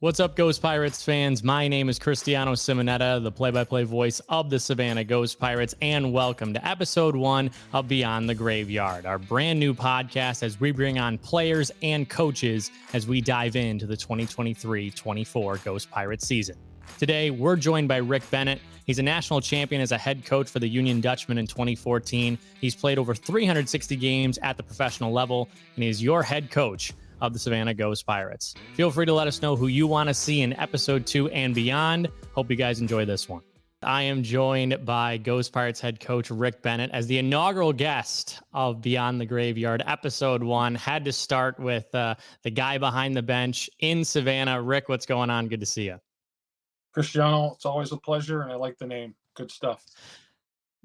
What's up, Ghost Pirates fans? My name is Cristiano Simonetta, the play-by-play voice of the Savannah Ghost Pirates, and welcome to episode 1 of Beyond the Graveyard, our brand new podcast as we bring on players and coaches as we dive into the 2023-24 Ghost Pirates season. Today, we're joined by Rick Bennett. He's a national champion as a head coach for the Union Dutchman in 2014. He's played over 360 games at the professional level, and he's your head coach of the Savannah Ghost Pirates. Feel free to let us know who you want to see in episode 2 and beyond. Hope you guys enjoy this one. I am joined by Ghost Pirates head coach Rick Bennett as the inaugural guest of Beyond the Graveyard. Episode 1 had to start with the guy behind the bench in Savannah. Rick, what's going on? Good to see you. Cristiano, it's always a pleasure, and I like the name. Good stuff.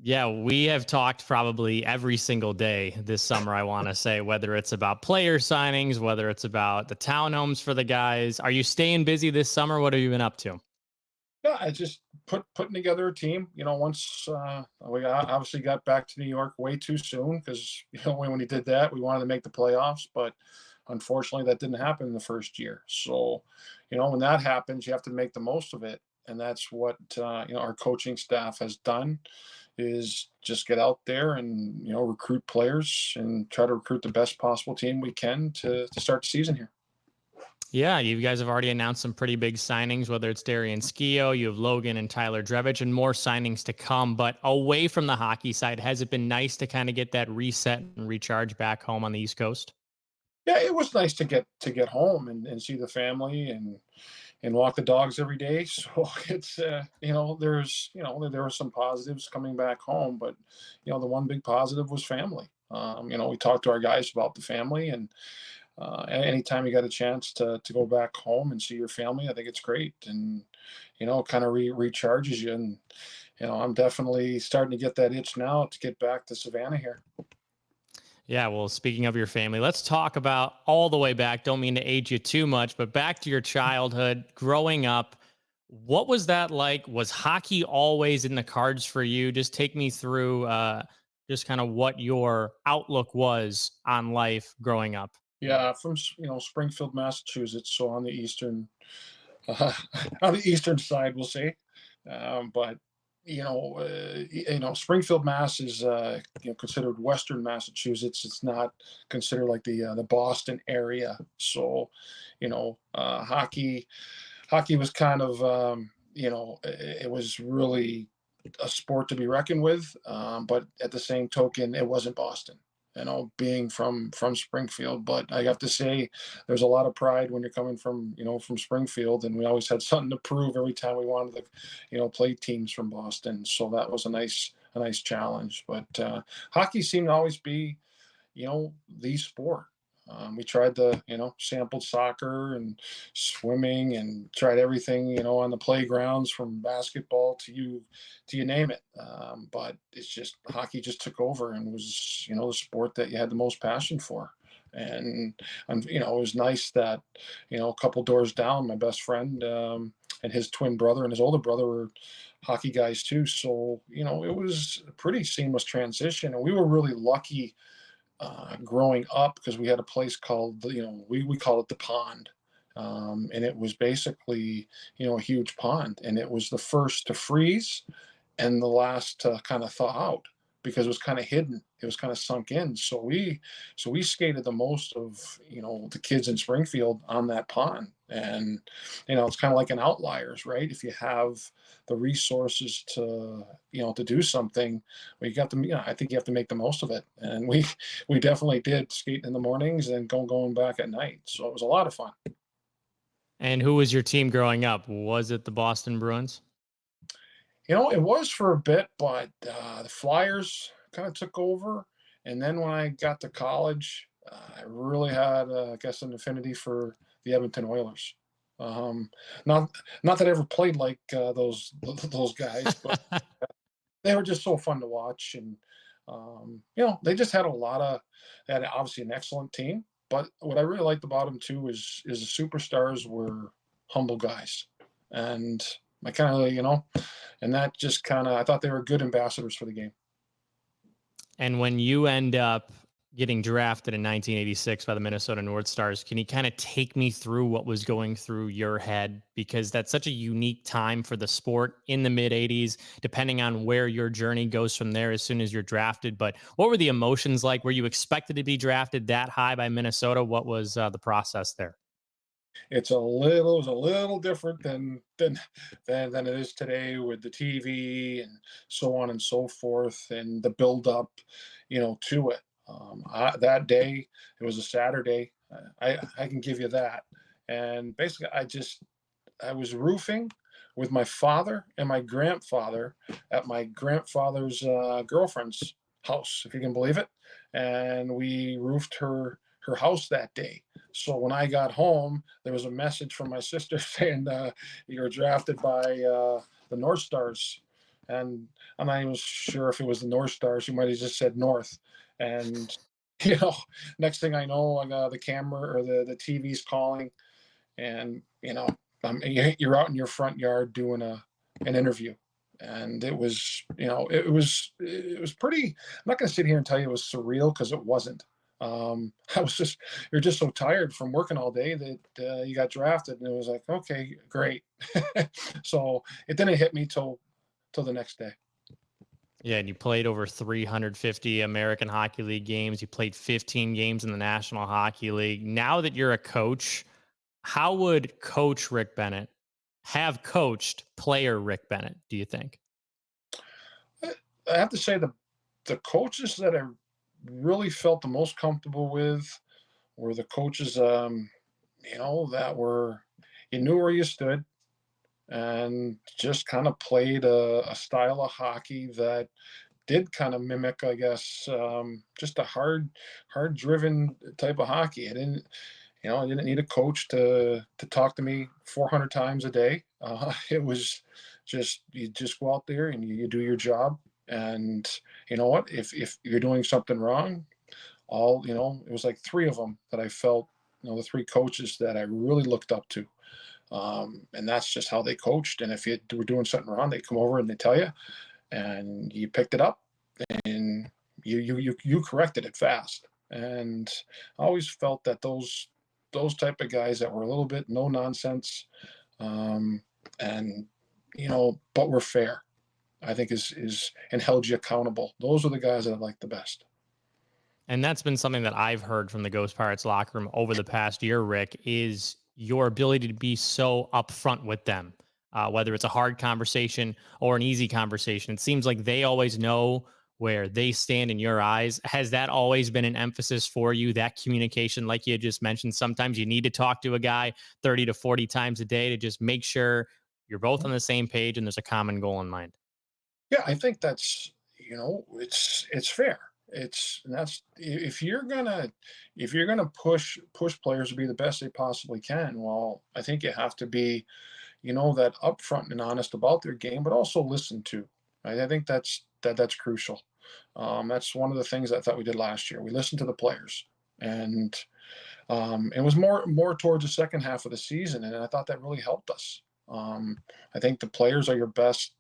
Yeah, we have talked probably every single day this summer, I want to say, whether it's about player signings, whether it's about the townhomes for the guys. Are you staying busy this summer? What have you been up to? Yeah, I just putting together a team. Once we obviously got back to New York way too soon because when we did that, we wanted to make the playoffs, but unfortunately that didn't happen in the first year. So, when that happens, you have to make the most of it, and that's what our coaching staff has done. Is just get out there and recruit players and try to recruit the best possible team we can to start the season here. Yeah, you guys have already announced some pretty big signings, whether it's Darian Skio, you have Logan and Tyler Drevich, and more signings to come. But away from the hockey side, has it been nice to kind of get that reset and recharge back home on the East Coast? Yeah, it was nice to get home and see the family and walk the dogs every day. So it's there were some positives coming back home, but the one big positive was family. We talked to our guys about the family, and anytime you got a chance to go back home and see your family, I think it's great, and kind of recharges you. And I'm definitely starting to get that itch now to get back to Savannah here. Yeah, well, speaking of your family, let's talk about all the way back. Don't mean to age you too much, but back to your childhood, growing up. What was that like? Was hockey always in the cards for you? Just take me through just kind of what your outlook was on life growing up. Yeah, from Springfield, Massachusetts, so on the uh, on the eastern side, we'll say. But Springfield, Mass is considered Western Massachusetts. It's not considered like the Boston area. So, hockey was kind of it was really a sport to be reckoned with. But at the same token, it wasn't Boston. Being from Springfield, but I have to say, there's a lot of pride when you're coming from Springfield, and we always had something to prove every time we wanted to, play teams from Boston. So that was a nice challenge. But hockey seemed to always be, the sport. We tried sampled soccer and swimming and tried everything, on the playgrounds from basketball to you name it. But it's just hockey just took over and was, the sport that you had the most passion for. And it was nice that, a couple doors down, my best friend and his twin brother and his older brother were hockey guys too. So, it was a pretty seamless transition. And we were really lucky growing up because we had a place called we call it the pond, and it was basically a huge pond, and it was the first to freeze and the last to kind of thaw out because it was kind of hidden, it was kind of sunk in. So we skated the most of the kids in Springfield on that pond. And it's kind of like an outliers, right? If you have the resources to do something, well, you got to, I think you have to make the most of it. And we definitely did skate in the mornings and going back at night. So it was a lot of fun. And who was your team growing up? Was it the Boston Bruins? It was for a bit, but the Flyers kind of took over. And then when I got to college, I really had, I guess, an affinity for the Edmonton Oilers. Um, not that I ever played like those guys, but they were just so fun to watch. And they just had they had obviously an excellent team. But what I really liked about them too is the superstars were humble guys, and I kind of and that just kind of I thought they were good ambassadors for the game. And when you end up getting drafted in 1986 by the Minnesota North Stars. Can you kind of take me through what was going through your head? Because that's such a unique time for the sport in the mid 80s, depending on where your journey goes from there as soon as you're drafted. But what were the emotions like? Were you expected to be drafted that high by Minnesota? What was the process there? It was a little different than it is today with the TV and so on and so forth and the build up, to it. That day, it was a Saturday. I can give you that. And basically, I was roofing with my father and my grandfather at my grandfather's girlfriend's house, if you can believe it. And we roofed her house that day. So when I got home, there was a message from my sister saying, "You were drafted by the North Stars," and I'm not even sure if it was the North Stars. You might have just said North, and you know, next thing I know, I got the camera or the TV's calling, and you're out in your front yard doing an interview, and it was pretty. I'm not going to sit here and tell you it was surreal because it wasn't. I was just You're just so tired from working all day that you got drafted, and it was like, okay, great. So it didn't hit me till the next day. Yeah, and you played over 350 American Hockey League games. You played 15 games in the National Hockey League. Now that you're a coach, how would Coach Rick Bennett have coached player Rick Bennett, do you think? I have to say the coaches that I really felt the most comfortable with were the coaches, that were you knew where you stood and just kind of played a style of hockey that did kind of mimic, I guess, just a hard driven type of hockey. I didn't need a coach to talk to me 400 times a day. It was just you just go out there and you do your job. And you know what? If you're doing something wrong, it was like three of them that I felt, the three coaches that I really looked up to. And that's just how they coached. And if you were doing something wrong, they come over and they tell you, and you picked it up and you corrected it fast. And I always felt that those type of guys that were a little bit no nonsense, um, and but were fair, I think is and held you accountable. Those are the guys that I like the best. And that's been something that I've heard from the Ghost Pirates locker room over the past year, Rick, is your ability to be so upfront with them, whether it's a hard conversation or an easy conversation. It seems like they always know where they stand in your eyes. Has that always been an emphasis for you, that communication, like you just mentioned? Sometimes you need to talk to a guy 30 to 40 times a day to just make sure you're both on the same page and there's a common goal in mind. Yeah, I think that's it's fair. It's and that's if you're gonna push players to be the best they possibly can. Well, I think you have to be that upfront and honest about their game, but also listen to. I think that's crucial. That's one of the things I thought we did last year. We listened to the players, and it was more towards the second half of the season, and I thought that really helped us. I think the players are your best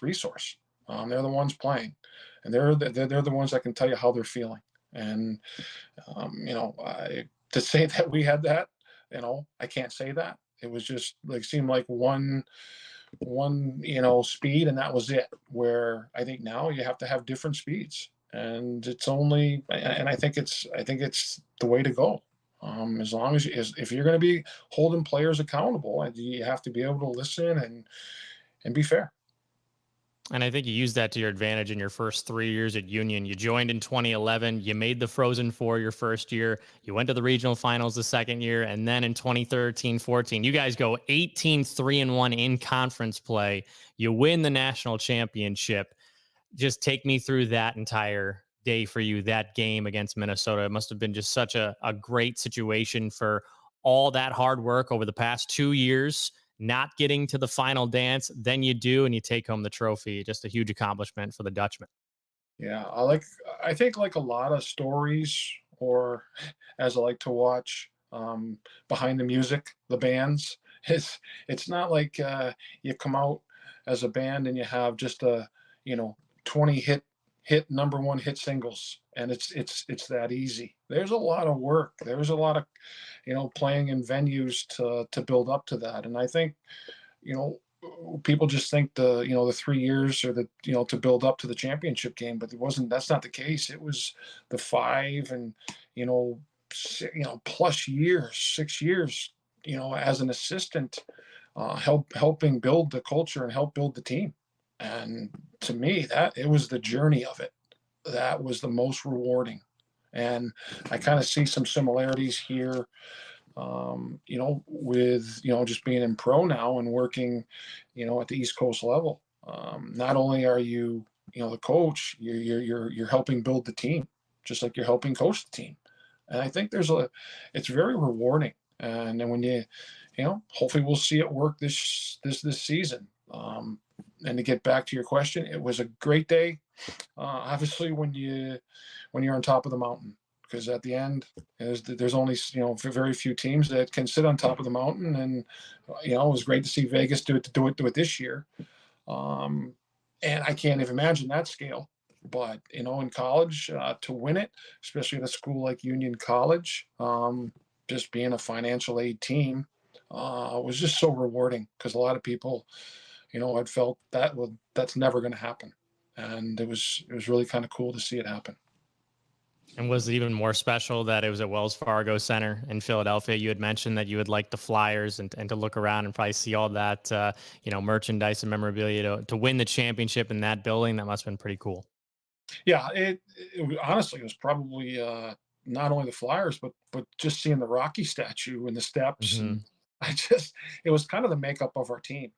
resource. They're the ones playing, and they're the ones that can tell you how they're feeling. And to say that we had that, I can't say that. It was just like seemed like one speed, and that was it. Where I think now you have to have different speeds, and I think it's the way to go. As long if you're going to be holding players accountable, you have to be able to listen and be fair. And I think you used that to your advantage in your first 3 years at Union. You joined in 2011. You made the Frozen Four your first year. You went to the regional finals the second year. And then in 2013 14, you guys go 18-3-1 in conference play. You win the national championship. Just take me through that entire day for you, that game against Minnesota. It must have been just such a great situation for all that hard work over the past 2 years, not getting to the final dance. Then you do, and you take home the trophy. Just a huge accomplishment for the Dutchman. Yeah, I think like a lot of stories, or as I like to watch, behind the music, the bands. It's not like you come out as a band and you have just a 20 hit hit number one hit singles, and it's that easy. There's a lot of work. There's a lot of, playing in venues to build up to that. And I think, you know, people just think the 3 years or to build up to the championship game, but it wasn't. That's not the case. It was the 5 and you know plus years, 6 years, as an assistant, helping build the culture and help build the team. And to me, that it was the journey of it that was the most rewarding. And I kind of see some similarities here, with just being in pro now and working, at the East Coast level. Not only are you, the coach, you're helping build the team, just like you're helping coach the team. And I think it's very rewarding. And then when hopefully we'll see it work this season. And to get back to your question, it was a great day. Obviously, when you're on top of the mountain, because at the end, there's only very few teams that can sit on top of the mountain, and it was great to see Vegas do it this year. And I can't even imagine that scale. But in college, to win it, especially at a school like Union College, just being a financial aid team, was just so rewarding, because a lot of people, had felt that's never going to happen, and it was really kind of cool to see it happen. And was it even more special that it was at Wells Fargo Center in Philadelphia? You had mentioned that you would like the Flyers and to look around and probably see all that, merchandise and memorabilia to win the championship in that building. That must have been pretty cool. Yeah, honestly, it was probably not only the Flyers, but just seeing the Rocky statue and the steps, Hmm. and it was kind of the makeup of our team.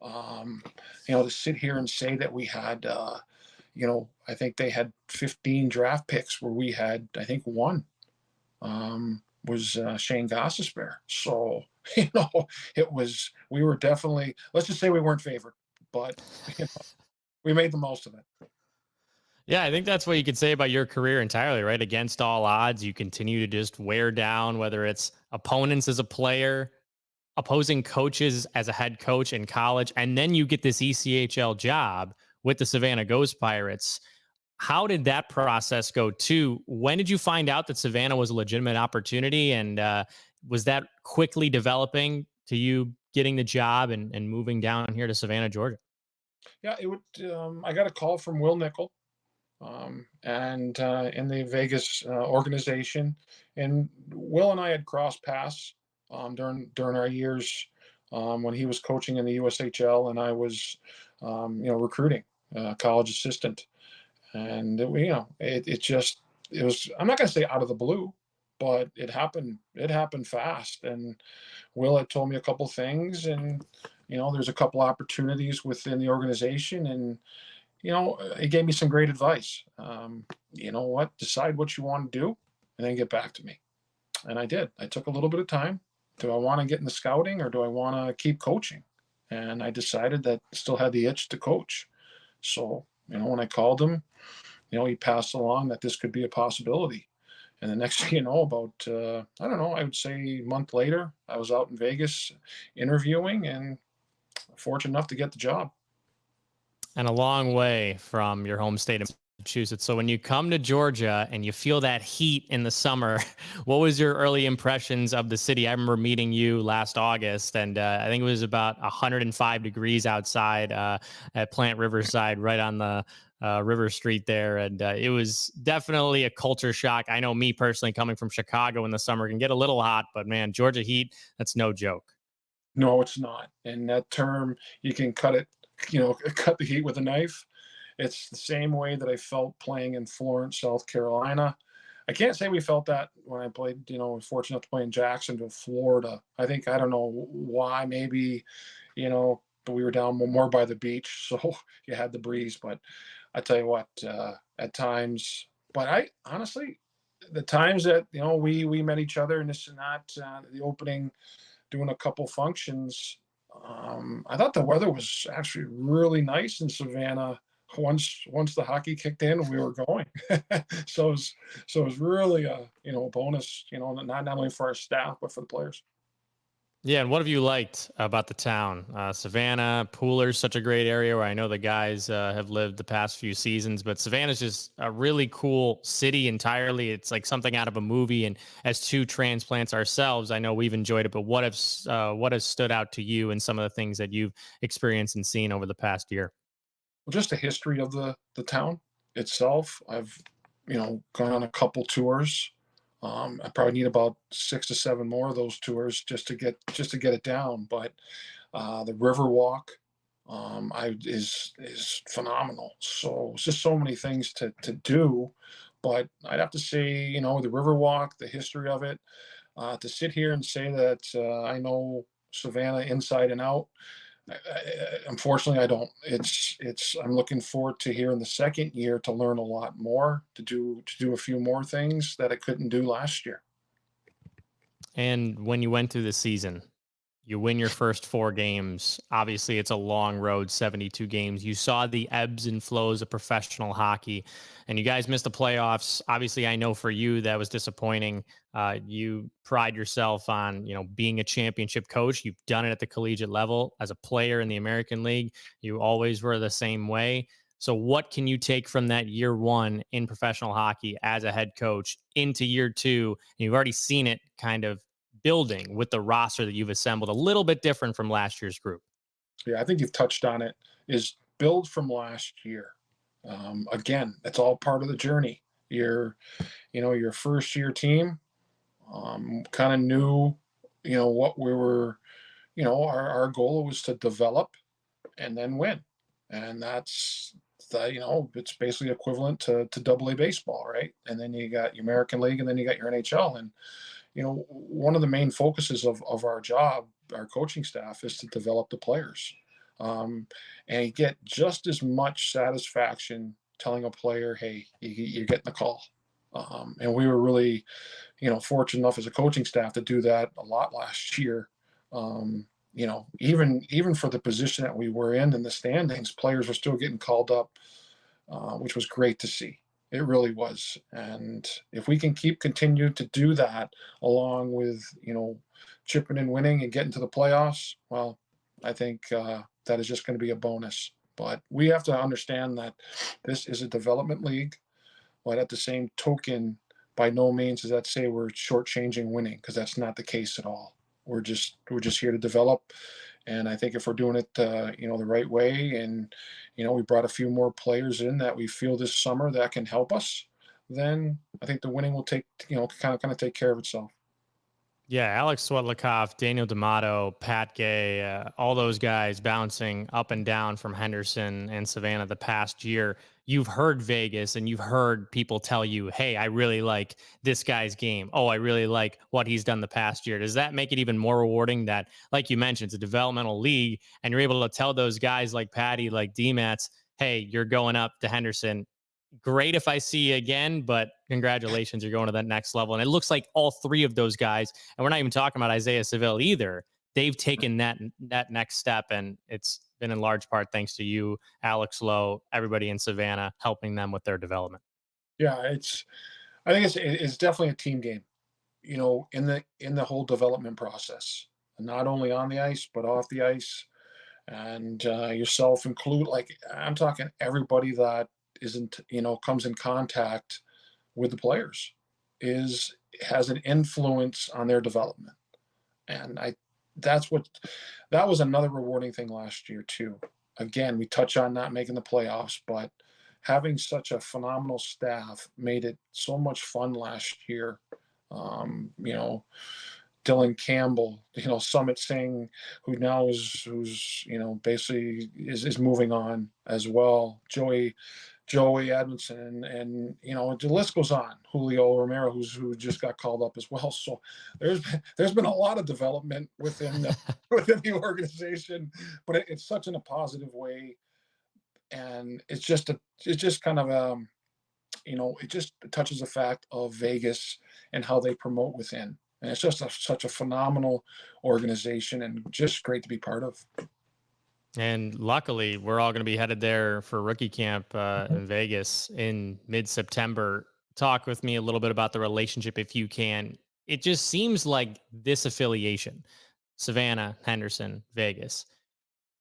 Um, to sit here and say that we had, I think they had 15 draft picks where we had, I think, one, was Shane Gossesbear. So, we were definitely, let's just say we weren't favored, but you know, we made the most of it. Yeah, I think that's what you could say about your career entirely, right? Against all odds, you continue to just wear down, whether it's opponents as a player, opposing coaches as a head coach in college, and then you get this ECHL job with the Savannah Ghost Pirates. How did that process go too? When did you find out that Savannah was a legitimate opportunity? And was that quickly developing to you getting the job and moving down here to Savannah, Georgia? Yeah, it would. I got a call from Will Nickel, and in the Vegas organization. And Will and I had crossed paths during our years, when he was coaching in the USHL and I was, recruiting, college assistant. And it was, I'm not going to say out of the blue, but it happened. It happened fast. And Will had told me a couple things, and there's a couple opportunities within the organization, and he gave me some great advice. You know what? Decide what you want to do, and then get back to me. And I did. I took a little bit of time. Do I want to get in the scouting, or do I want to keep coaching? And I decided that I still had the itch to coach. So when I called him, he passed along that this could be a possibility. And the next thing you know, about I don't know, I would say a month later, I was out in Vegas interviewing, and fortunate enough to get the job. And a long way from your home state of Massachusetts. So when you come to Georgia and you feel that heat in the summer, what was your early impressions of the city? I remember meeting you last August, and I think it was about 105 degrees outside at Plant Riverside, right on the River Street there. And it was definitely a culture shock. I know me personally, coming from Chicago in the summer, can get a little hot, but man, Georgia heat, that's no joke. No, it's not. And that term, you can cut it, cut the heat with a knife. It's the same way that I felt playing in Florence, South Carolina. I can't say we felt that when I played, fortunate enough to play in Jacksonville, Florida. I don't know why, maybe, but we were down more by the beach, so you had the breeze. But I tell you what, at times, but I honestly, the times that, we met each other and this and that, the opening, doing a couple functions. I thought the weather was actually really nice in Savannah. Once the hockey kicked in, we were going. so it was really a bonus, not only for our staff but for the players. Yeah, and what have you liked about the town? Savannah, Pooler's such a great area where I know the guys have lived the past few seasons, but Savannah's just a really cool city entirely. It's like something out of a movie. And as two transplants ourselves, I know we've enjoyed it. But what has stood out to you and some of the things that you've experienced and seen over the past year? Well, just the history of the town itself. I've gone on a couple tours. I probably need about 6 to 7 more of those tours just to get it down. But the river walk is phenomenal. So it's just so many things to do. But I'd have to say, the river walk, the history of it. To sit here and say that I know Savannah inside and out, unfortunately, I don't. It's. I'm looking forward to here in the second year to learn a lot more, to do a few more things that I couldn't do last year. And when you went through the season, you win your first four games. Obviously, it's a long road, 72 games. You saw the ebbs and flows of professional hockey, and you guys missed the playoffs. Obviously, I know for you that was disappointing. You pride yourself on, being a championship coach. You've done it at the collegiate level as a player in the American League. You always were the same way. So, what can you take from that year one in professional hockey as a head coach into year two? And you've already seen it kind of building with the roster that you've assembled, a little bit different from last year's group. Yeah, I think you've touched on it. Is build from last year. Again, that's all part of the journey. Your first year team kind of knew, what we were. Our goal was to develop and then win, and it's basically equivalent to double A baseball, right? And then you got your American League, and then you got your NHL. And one of the main focuses of our job, our coaching staff, is to develop the players, um, and you get just as much satisfaction telling a player, "Hey, you're getting the call." And we were really, fortunate enough as a coaching staff to do that a lot last year. Even for the position that we were in the standings, players were still getting called up, which was great to see. It really was. And if we can continue to do that, along with chipping and winning and getting to the playoffs, well, I think that is just going to be a bonus. But we have to understand that this is a development league, but at the same token, by no means does that say we're shortchanging winning, because that's not the case at all. We're just here to develop, and I think if we're doing it, the right way, and we brought a few more players in that we feel this summer that can help us, then I think the winning will take, kind of take care of itself. Yeah, Alex Svetlikov, Daniel D'Amato, Pat Gay, all those guys bouncing up and down from Henderson and Savannah the past year. You've heard Vegas and you've heard people tell you, hey, I really like this guy's game. Oh, I really like what he's done the past year. Does that make it even more rewarding that, like you mentioned, it's a developmental league and you're able to tell those guys like Patty, like DMATs, hey, you're going up to Henderson. Great if I see you again, but congratulations, you're going to that next level. And it looks like all three of those guys, and we're not even talking about Isaiah Seville either. They've taken that next step, and it's been in large part thanks to you, Alex Lowe, everybody in Savannah, helping them with their development. Yeah, I think it's definitely a team game. In the whole development process, not only on the ice but off the ice, and yourself include. Like, I'm talking everybody that isn't comes in contact with the players is has an influence on their development. And that's what that was another rewarding thing last year too. Again, we touch on not making the playoffs, but having such a phenomenal staff made it so much fun last year. um, you know Dylan Campbell, Summit Singh, who's basically is moving on as well. Joey Edmondson, and the list goes on. Julio Romero, who just got called up as well. So there's been a lot of development within within the organization, but it's such in a positive way, and it's just kind of it just touches the fact of Vegas and how they promote within. And it's just such a phenomenal organization, and just great to be part of. And luckily, we're all going to be headed there for rookie camp Mhm. in Vegas in mid September. Talk with me a little bit about the relationship, if you can. It just seems like this affiliation, Savannah, Henderson, Vegas,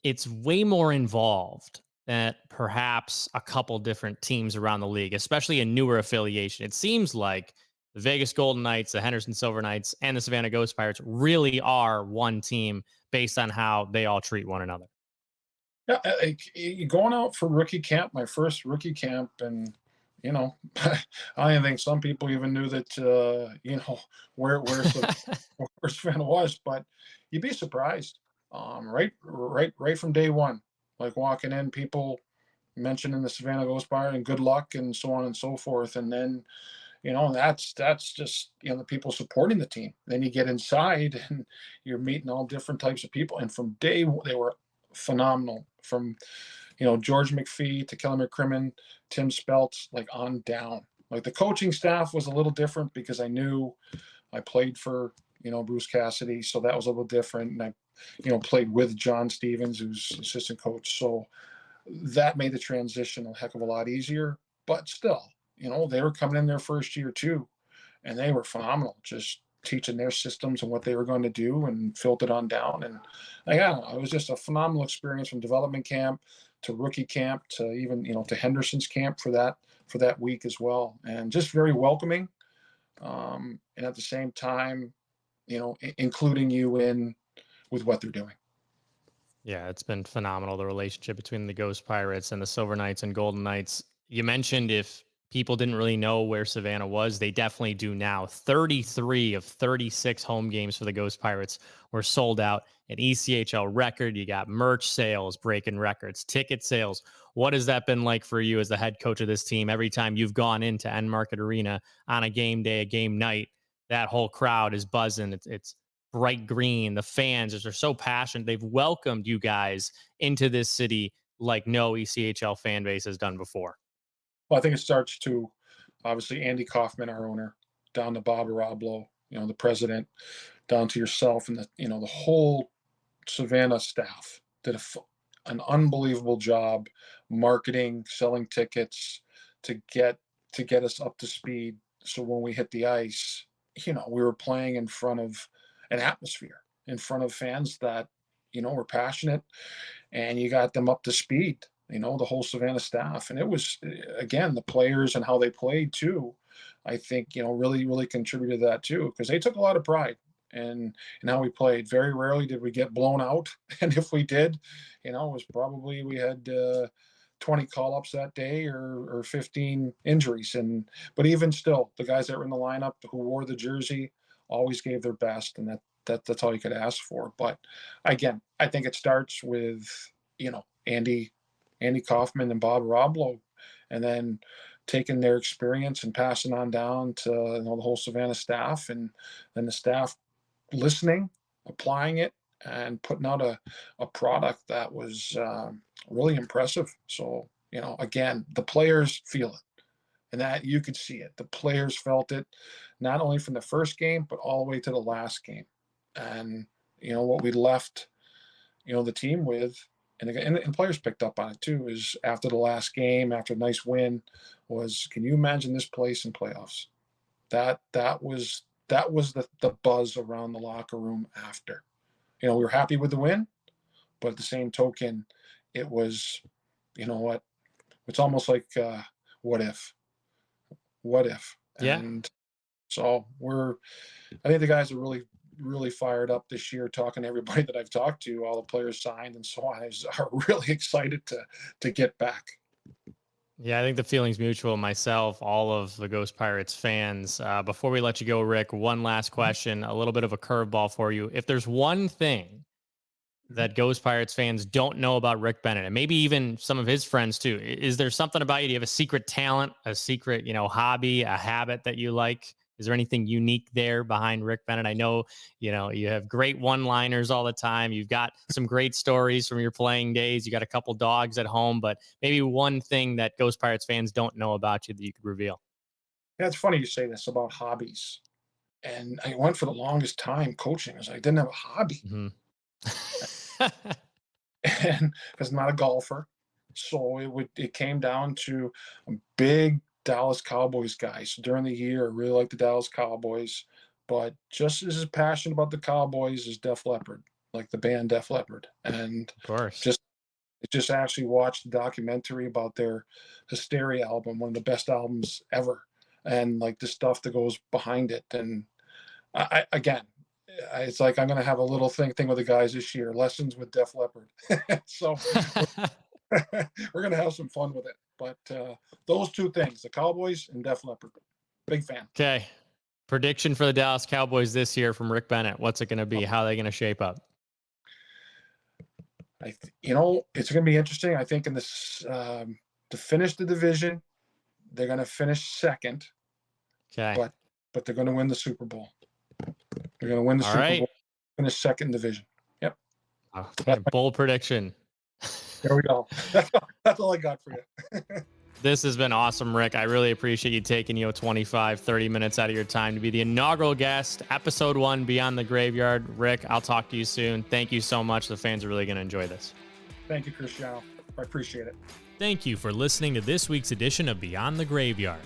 it's way more involved than perhaps a couple different teams around the league, especially a newer affiliation. It seems like the Vegas Golden Knights, the Henderson Silver Knights, and the Savannah Ghost Pirates really are one team based on how they all treat one another. Yeah, going out for rookie camp, my first rookie camp, and you know, I don't even think some people even knew that where Savannah was, but you'd be surprised. Right from day one, like walking in, people mentioning the Savannah Ghost Pirates and good luck and so on and so forth, and then that's just the people supporting the team. Then you get inside and you're meeting all different types of people, and from they were phenomenal. From George McPhee to Kelly McCrimmon, Tim Speltz, like on down. Like the coaching staff was a little different because I knew I played for Bruce Cassidy, so that was a little different, and I played with John Stevens, who's assistant coach, so that made the transition a heck of a lot easier. But still, they were coming in their first year too, and they were phenomenal, just teaching their systems and what they were going to do and filtered on down. And I don't know, it was just a phenomenal experience from development camp to rookie camp to even to Henderson's camp for that week as well, and just very welcoming. And at the same time, including you in with what they're doing. Yeah, it's been phenomenal, the relationship between the Ghost Pirates and the Silver Knights and Golden Knights. You mentioned if people didn't really know where Savannah was, they definitely do now. 33 of 36 home games for the Ghost Pirates were sold out, an ECHL record. You got merch sales breaking records, ticket sales. What has that been like for you as the head coach of this team? Every time you've gone into End Market Arena on a game day, a game night, that whole crowd is buzzing. It's bright green. The fans are so passionate. They've welcomed you guys into this city like no ECHL fan base has done before. Well, I think it starts to obviously Andy Kaufman, our owner, down to Bob Arablo, the president, down to yourself, and the whole Savannah staff did an unbelievable job marketing, selling tickets to get us up to speed. So when we hit the ice, we were playing in front of an atmosphere, in front of fans that were passionate, and you got them up to speed. The whole Savannah staff, and it was again the players and how they played too. I think really contributed to that too, because they took a lot of pride and how we played. Very rarely did we get blown out, and if we did, it was probably we had 20 call-ups that day or 15 injuries. But even still, the guys that were in the lineup who wore the jersey always gave their best, and that's all you could ask for. But again, I think it starts with Andy Kaufman and Bob Roblo, and then taking their experience and passing on down to the whole Savannah staff, and then the staff listening, applying it, and putting out a product that was really impressive. So again, the players feel it, and that you could see it. The players felt it, not only from the first game but all the way to the last game. And what we left the team with, and players picked up on it too, is after the last game, after a nice win, was, can you imagine this place in playoffs? That was the buzz around the locker room after. We were happy with the win, but at the same token, it was, what, it's almost like what if, Yeah. and so I think the guys are really fired up this year. Talking to everybody that I've talked to, all the players signed and so on, are really excited to get back. Yeah, I think the feeling's mutual. Myself, all of the Ghost Pirates fans. Before we let you go, Rick, one last question, a little bit of a curveball for you. If there's one thing Mhm. that Ghost Pirates fans don't know about Rick Bennett, and maybe even some of his friends too, is there something about you? Do you have a secret talent, a secret, hobby, a habit that you like? Is there anything unique there behind Rick Bennett? I know, you have great one-liners all the time. You've got some great stories from your playing days. You got a couple dogs at home, but maybe one thing that Ghost Pirates fans don't know about you that you could reveal. Yeah, it's funny you say this about hobbies. And I went for the longest time coaching as I didn't have a hobby, Hmm. and because I'm not a golfer, so it came down to a big Dallas Cowboys guy. So during the year, I really liked the Dallas Cowboys. but just as passionate about the Cowboys as Def Leppard, like the band Def Leppard. And Of course. just actually watched the documentary about their Hysteria album, one of the best albums ever, and like the stuff that goes behind it. And again, it's like I'm gonna have a little thing with the guys this year, lessons with Def Leppard. So we're gonna have some fun with it. But those two things, the Cowboys and Def Leppard, big fan. Okay. Prediction for the Dallas Cowboys this year from Rick Bennett. What's it going to be? How are they going to shape up? It's going to be interesting. I think in this to finish the division, they're going to finish second. Okay. But they're going to win the Super Bowl. They're going to win the Super Bowl. Finish second division. Yep. Oh, bold prediction. There we go. That's all I got for you. This has been awesome, Rick. I really appreciate you taking 25, 30 minutes out of your time to be the inaugural guest, episode 1, Beyond the Graveyard. Rick, I'll talk to you soon. Thank you so much. The fans are really going to enjoy this. Thank you, Cristiano. I appreciate it. Thank you for listening to this week's edition of Beyond the Graveyard.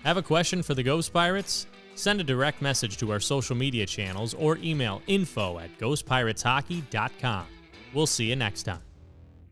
Have a question for the Ghost Pirates? Send a direct message to our social media channels or email info@ghostpirateshockey.com. We'll see you next time.